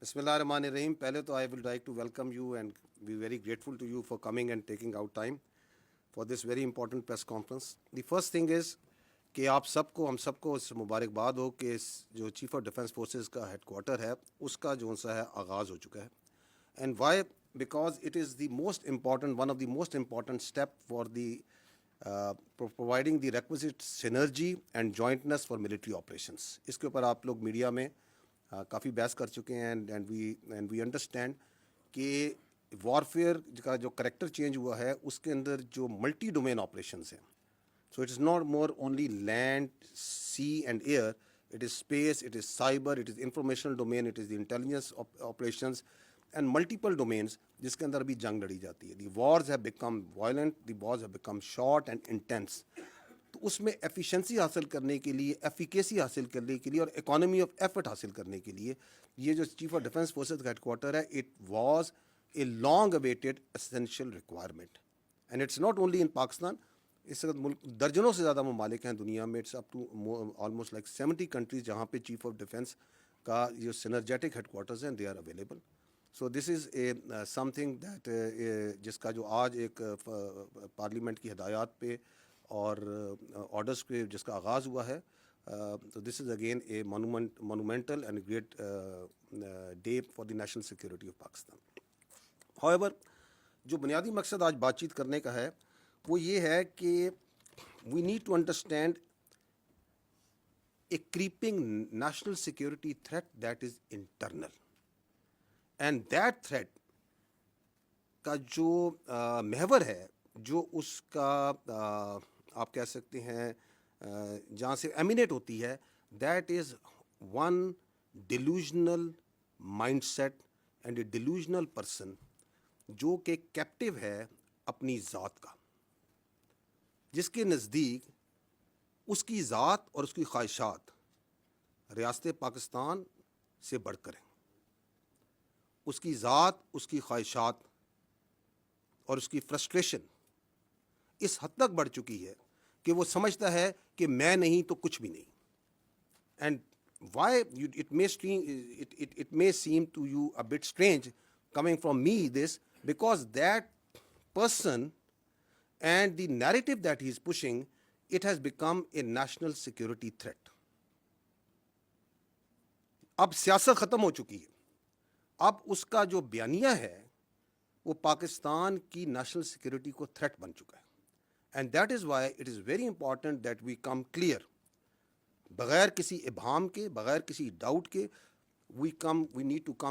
بسم اللہ الرحمن الرحیم. پہلے تو I will like to welcome you and be very grateful to you for coming and taking out time for this very important press conference. The first thing is کہ آپ سب کو ہم سب کو اس مبارکباد ہو کہ جو چیف آف ڈیفینس فورسز کا head quarter ہے اس کا جو سا ہے آغاز ہو چکا ہے. And why? Because it is the most important one of the most important step for the providing the requisite synergy and jointness for military operations. اس کے اوپر آپ لوگ میڈیا میں کافی بحث کر چکے ہیں اینڈ وی انڈرسٹینڈ کہ وارفیئر کا جو کریکٹر چینج ہوا ہے اس کے اندر جو ملٹی ڈومین آپریشنز ہیں. So it is not more only land, sea and air, it is space, it is cyber, it is informational domain, it is the intelligence operations and multiple domains جس کے اندر بھی جنگ لڑی جاتی ہے. The wars have become violent, the wars have become short and intense. تو اس میں ایفیشنسی حاصل کرنے کے لیے, ایفیکیسی حاصل کرنے کے لیے اور اکانومی آف ایفرٹ حاصل کرنے کے لیے یہ جو چیف آف ڈیفینس فورسز کا ہیڈ کوارٹر ہے, it was a long awaited essential requirement. And it's not only in Pakistan. اس وقت ملک درجنوں سے زیادہ ممالک ہیں دنیا میں, it's up to almost like 70 countries جہاں پہ چیف آف ڈیفینس کا جو سینرجیٹک ہیڈ کوارٹرز ہیں they are available. So this is a something that جس کا جو آج ایک پارلیمنٹ کی ہدایات پہ اور آرڈرس پہ جس کا آغاز ہوا ہے. تو this is again a monumental and great day for the national security of Pakistan. How جو بنیادی مقصد آج بات چیت کرنے کا ہے وہ یہ ہے کہ we need to understand a creeping national security threat that is internal. And that threat کا جو محور ہے, جو اس کا آپ کہہ سکتے ہیں جہاں سے ایمینیٹ ہوتی ہے, that is one delusional mind set and a delusional person جو کہ کیپٹیو ہے اپنی ذات کا, جس کے نزدیک اس کی ذات اور اس کی خواہشات ریاست پاکستان سے بڑھ کر ہیں. اس کی ذات, اس کی خواہشات اور اس کی فرسٹریشن اس حد تک بڑھ چکی ہے کہ وہ سمجھتا ہے کہ میں نہیں تو کچھ بھی نہیں. And why it may seem to you a bit strange coming from me this, because that person and the narrative that he is pushing, it has become a national security threat. اب سیاست ختم ہو چکی ہے. اب اس کا جو بیانیہ ہے وہ پاکستان کی نیشنل سیکورٹی کو تھریٹ بن چکا ہے. And that is why it is very important that we come clear, بغیر کسی ابہام کے, بغیر کسی ڈاؤٹ کے, وی نیڈ ٹو کم